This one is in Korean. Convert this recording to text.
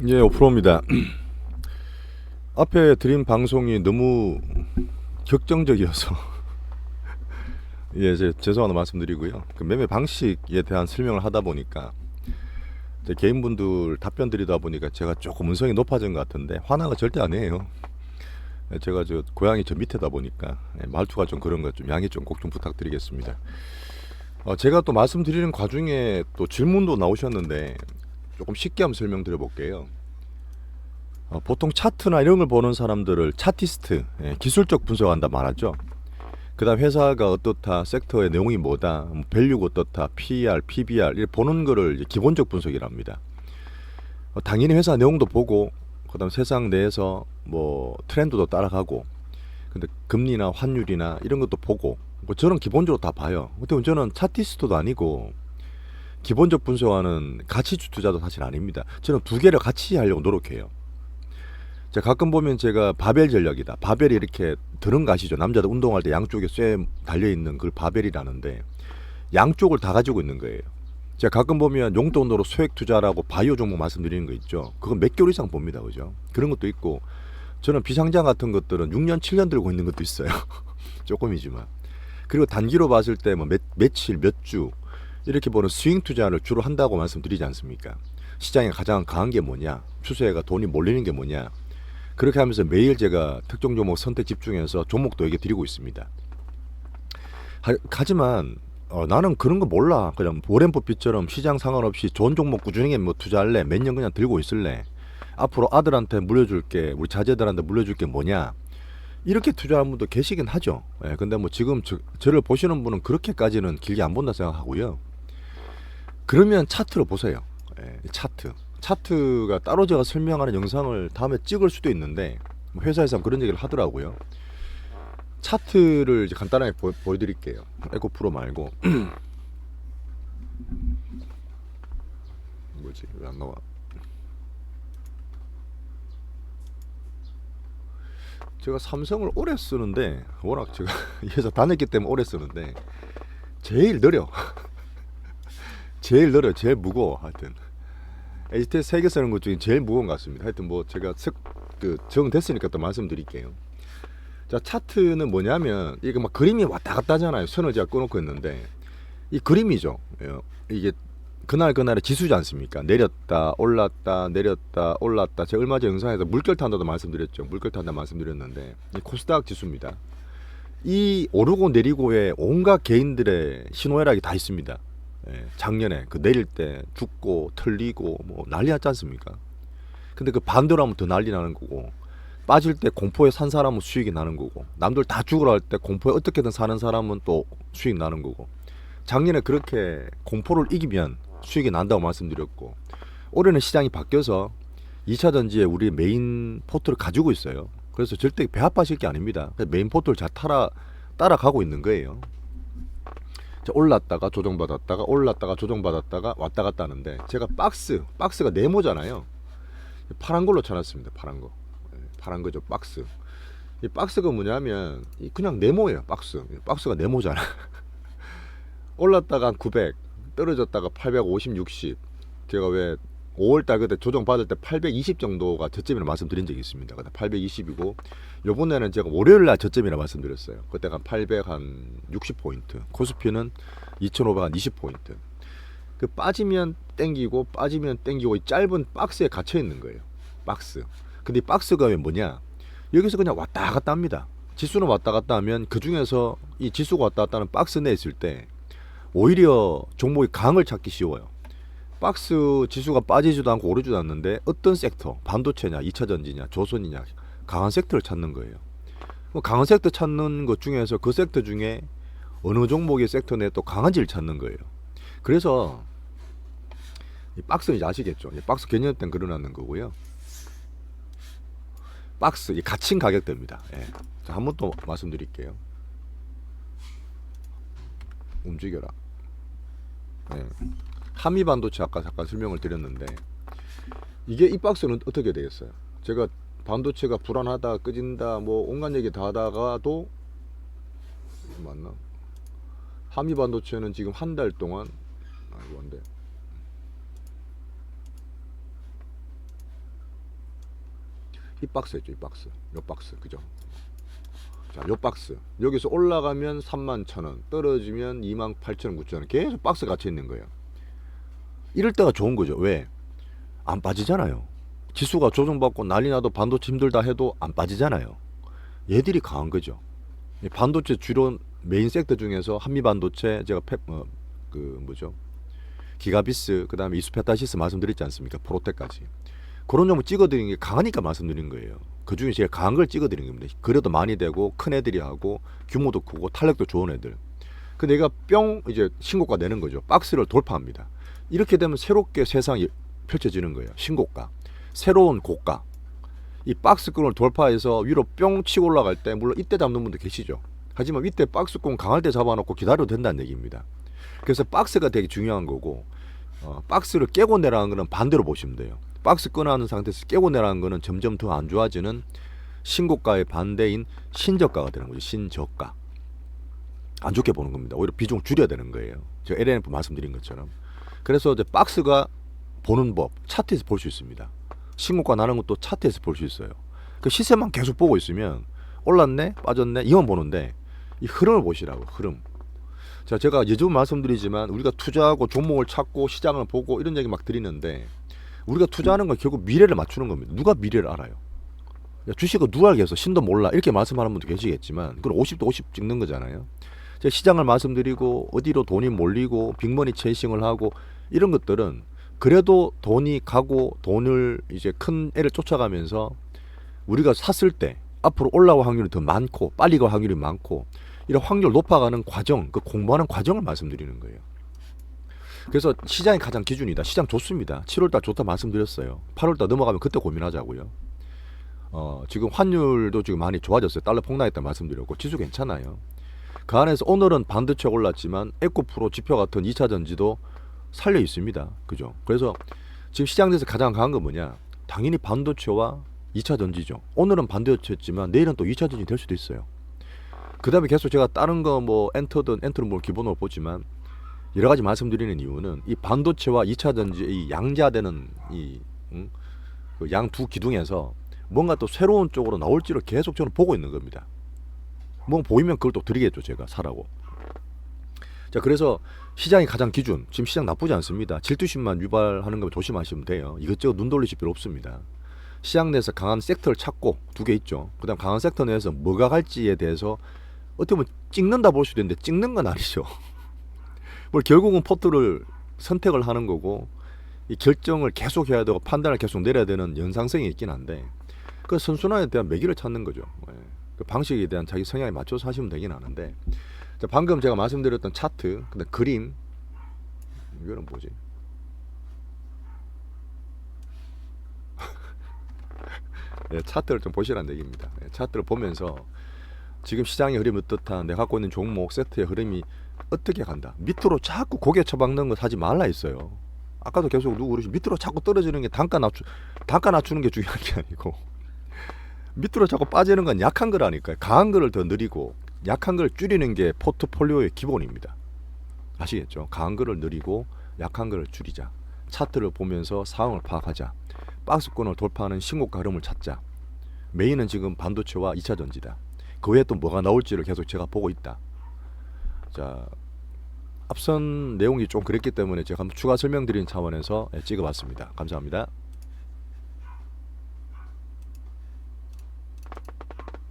예, 오프로입니다. 앞에 드린 방송이 너무 격정적이어서 예, 죄송하다 말씀드리고요. 그 매매 방식에 대한 설명을 하다 보니까 이제 개인분들 답변 드리다 보니까 제가 조금 음성이 높아진 것 같은데 화나가 절대 아니에요. 제가 저 고향이 저 밑에다 보니까 말투가 좀 그런 것 좀 양해 좀 꼭 좀 부탁드리겠습니다. 제가 또 말씀드리는 과중에 또 질문도 나오셨는데 조금 쉽게 한번 설명드려 볼게요. 보통 차트나 이런 걸 보는 사람들을 차티스트, 기술적 분석한다 말하죠. 그 다음 회사가 어떻다, 섹터의 내용이 뭐다, 뭐 밸류가 어떻다, PER, PBR 이렇게 보는 거를 이제 기본적 분석이랍니다. 당연히 회사 내용도 보고 그 다음 세상 내에서 뭐 트렌드도 따라가고 근데 금리나 환율이나 이런 것도 보고 뭐 저는 기본적으로 다 봐요. 근데 저는 차티스트도 아니고 기본적 분석하는 가치주 투자도 사실 아닙니다. 저는 두 개를 같이 하려고 노력해요. 제가 가끔 보면 제가 바벨 전략이다. 바벨이 이렇게 드는 거 아시죠? 남자들 운동할 때 양쪽에 쇠 달려있는 그걸 바벨이라는데 양쪽을 다 가지고 있는 거예요. 제가 가끔 보면 용돈으로 소액 투자라고 바이오 종목 말씀드리는 거 있죠. 그건 몇 개월 이상 봅니다. 그죠? 그런 것도 있고 저는 비상장 같은 것들은 6년, 7년 들고 있는 것도 있어요. 조금이지만. 그리고 단기로 봤을 때 뭐 며칠, 몇 주 이렇게 보는 스윙 투자를 주로 한다고 말씀드리지 않습니까? 시장에 가장 강한 게 뭐냐? 추세가 돈이 몰리는 게 뭐냐? 그렇게 하면서 매일 제가 특정 종목 선택 집중해서 종목도 얘기 드리고 있습니다. 하지만 나는 그런 거 몰라. 그냥 워렌 버핏처럼 시장 상관없이 좋은 종목 꾸준히 뭐 투자할래? 몇 년 그냥 들고 있을래? 앞으로 아들한테 물려줄게, 우리 자제들한테 물려줄게 뭐냐? 이렇게 투자하는 분도 계시긴 하죠. 예, 근데 뭐 지금 저를 보시는 분은 그렇게까지는 길게 안 본다 생각하고요. 그러면 차트로 보세요. 예, 차트. 차트가 따로 제가 설명하는 영상을 다음에 찍을 수도 있는데 뭐 회사에서 그런 얘기를 하더라고요. 차트를 이제 간단하게 보여드릴게요. 에코 프로 말고 뭐지 왜 안 나와? 제가 삼성을 오래 쓰는데 워낙 제가 이 회사 다녔기 때문에 오래 쓰는데 제일 느려. 제일 느려, 제일 무거워. 하여튼 HTS 세개 쓰는 것 중에 제일 무거운 것 같습니다. 하여튼 뭐 제가 적응됐으니까 또 말씀드릴게요. 자, 차트는 뭐냐면 이게 막 그림이 왔다 갔다 하잖아요. 선을 제가 꺼놓고 있는데 이 그림이죠. 이게 그날의 지수지 않습니까? 내렸다 올랐다 내렸다 올랐다. 제가 얼마 전 영상에서 물결 탄다도 말씀드렸죠. 물결 탄다 말씀드렸는데 이 코스닥 지수입니다. 이 오르고 내리고에 온갖 개인들의 신호애락이 다 있습니다. 작년에 그 내릴 때 죽고 틀리고 뭐 난리 났지 않습니까? 근데 그 반대로 하면 더 난리 나는 거고 빠질 때 공포에 산 사람은 수익이 나는 거고 남들 다 죽으라 할 때 공포에 어떻게든 사는 사람은 또 수익 나는 거고 작년에 그렇게 공포를 이기면 수익이 난다고 말씀드렸고 올해는 시장이 바뀌어서 2차 전지에 우리 메인 포트를 가지고 있어요. 그래서 절대 배합하실 게 아닙니다. 메인 포트를 잘 따라가고 있는 거예요. 올랐다가 조정받았다가 올랐다가 조정받았다가 왔다 갔다 하는데 제가 박스가 네모잖아요. 파란 걸로 쳐놨습니다. 파란 거. 파란 거죠. 박스. 이 박스가 뭐냐면 그냥 네모예요. 박스가 네모잖아. 올랐다가 900 떨어졌다가 850, 60 제가 왜 5월달 그때 조정받을 때 820 정도가 저점이라 말씀드린 적이 있습니다. 그때 820이고 요번에는 제가 월요일날 저점이라 말씀드렸어요. 그때가 860포인트 코스피는 2500한 20포인트 그 빠지면 땡기고 빠지면 땡기고 이 짧은 박스에 갇혀 있는 거예요. 박스. 근데 이 박스가 왜 뭐냐 여기서 그냥 왔다 갔다 합니다. 지수는 왔다 갔다 하면 그 중에서 이 지수가 왔다 갔다 하는 박스 내에 있을 때 오히려 종목의 강을 찾기 쉬워요. 박스 지수가 빠지지도 않고 오르지도 않는데 어떤 섹터, 반도체냐, 2차 전지냐, 조선이냐 강한 섹터를 찾는 거예요. 강한 섹터 찾는 것 중에서 그 섹터 중에 어느 종목의 섹터 내에 또 강한지를 찾는 거예요. 그래서 이 박스는 이제 아시겠죠? 박스 개념 때는 그려놨는 거고요. 박스, 이 갇힌 가격대입니다. 예. 자, 한 번 더 말씀드릴게요. 움직여라. 예. 한미 반도체 아까 잠깐 설명을 드렸는데 이게 이 박스는 어떻게 되겠어요? 제가 반도체가 불안하다, 끄진다, 뭐 온갖 얘기 다 하다가도 맞나? 한미 반도체는 지금 한 달 동안 이거 안 돼. 이 박스 있죠, 이 박스. 요 박스, 그죠? 자, 요 박스. 여기서 올라가면 31,000원, 떨어지면 28,000원, 9,000원. 계속 박스 갇혀 있는 거예요. 이럴 때가 좋은 거죠. 왜? 안 빠지잖아요. 지수가 조정받고 난리 나도 반도체 힘들다 해도 안 빠지잖아요. 얘들이 강한 거죠. 반도체 주로 메인 섹터 중에서 한미반도체, 제가 기가비스, 그 다음에 이수페타시스 말씀드렸지 않습니까? 프로텍까지. 그런 종목 찍어드리는 게 강하니까 말씀드린 거예요. 그 중에 제일 강한 걸 찍어드리는 겁니다. 그래도 많이 되고 큰 애들이 하고 규모도 크고 탄력도 좋은 애들. 근데 얘가 뿅 이제 신고가 내는 거죠. 박스를 돌파합니다. 이렇게 되면 새롭게 세상이 펼쳐지는 거예요. 신고가, 새로운 고가. 이 박스권을 돌파해서 위로 뿅 치고 올라갈 때 물론 이때 잡는 분도 계시죠. 하지만 이때 박스권 강할 때 잡아놓고 기다려도 된다는 얘기입니다. 그래서 박스가 되게 중요한 거고, 박스를 깨고 내라는 거는 반대로 보시면 돼요. 박스 끊어하는 상태에서 깨고 내라는 거는 점점 더 안 좋아지는 신고가의 반대인 신저가가 되는 거죠. 신저가. 안 좋게 보는 겁니다. 오히려 비중 줄여야 되는 거예요. 제가 LNF 말씀드린 것처럼. 그래서 이제 박스가 보는 법, 차트에서 볼 수 있습니다. 신고가 나는 것도 차트에서 볼 수 있어요. 그 시세만 계속 보고 있으면 올랐네, 빠졌네, 이만 보는데 이 흐름을 보시라고, 흐름. 자, 제가 예전 말씀드리지만 우리가 투자하고 종목을 찾고 시장을 보고 이런 얘기 막 드리는데 우리가 투자하는 건 결국 미래를 맞추는 겁니다. 누가 미래를 알아요? 주식은 누가 알겠어? 신도 몰라. 이렇게 말씀하는 분도 계시겠지만 그건 50도 50 찍는 거잖아요. 제가 시장을 말씀드리고 어디로 돈이 몰리고 빅머니 체이싱을 하고 이런 것들은 그래도 돈이 가고 돈을 이제 큰 애를 쫓아가면서 우리가 샀을 때 앞으로 올라올 확률이 더 많고 빨리 갈 확률이 많고 이런 확률 높아가는 과정, 그 공부하는 과정을 말씀드리는 거예요. 그래서 시장이 가장 기준이다. 시장 좋습니다. 7월달 좋다 말씀드렸어요. 8월달 넘어가면 그때 고민하자고요. 지금 환율도 지금 많이 좋아졌어요. 달러 폭락했다 말씀드렸고 지수 괜찮아요. 그 안에서 오늘은 반도체 올랐지만 에코프로 지표 같은 2차 전지도 살려 있습니다. 그죠? 그래서 지금 시장 내에서 가장 강한 건 뭐냐? 당연히 반도체와 2차 전지죠. 오늘은 반도체였지만 내일은 또 2차 전지 될 수도 있어요. 그 다음에 계속 제가 다른 거 뭐 엔터는 뭐 기본으로 보지만 여러 가지 말씀드리는 이유는 이 반도체와 2차 전지의 양자되는 그 양 두 기둥에서 뭔가 또 새로운 쪽으로 나올지를 계속 저는 보고 있는 겁니다. 뭐 보이면 그걸 또 드리겠죠, 제가 사라고. 자, 그래서 시장이 가장 기준. 지금 시장 나쁘지 않습니다. 질투심만 유발하는 거 조심하시면 돼요. 이것저것 눈 돌리실 필요 없습니다. 시장 내에서 강한 섹터를 찾고 두 개 있죠. 그다음 강한 섹터 내에서 뭐가 갈지에 대해서 어떻게 보면 찍는다 볼 수도 있는데 찍는 건 아니죠. 뭐 결국은 포트를 선택을 하는 거고 이 결정을 계속 해야 되고 판단을 계속 내려야 되는 연상성이 있긴 한데 그 선순환에 대한 매기를 찾는 거죠. 그 방식에 대한 자기 성향에 맞춰서 하시면 되긴 하는데 자, 방금 제가 말씀드렸던 차트, 근데 그림 이거는 뭐지? 네, 차트를 좀 보시라는 얘기입니다. 네, 차트를 보면서 지금 시장의 흐름이 어떻다, 내가 갖고 있는 종목 세트의 흐름이 어떻게 간다. 밑으로 자꾸 고개 쳐박는 거 사지 말라 했어요. 아까도 계속 누구 그러시 밑으로 자꾸 떨어지는 게 단가 낮추는 게 중요한 게 아니고 밑으로 자꾸 빠지는 건 약한 거라니까요. 강한 거를 더 느리고 약한 걸 줄이는 게 포트폴리오의 기본입니다. 아시겠죠? 강한 거를 느리고 약한 거를 줄이자. 차트를 보면서 상황을 파악하자. 박스권을 돌파하는 신고가 흐름을 찾자. 메인은 지금 반도체와 2차 전지다. 그 외에 또 뭐가 나올지를 계속 제가 보고 있다. 자, 앞선 내용이 좀 그랬기 때문에 제가 한번 추가 설명드리는 차원에서 찍어봤습니다. 감사합니다.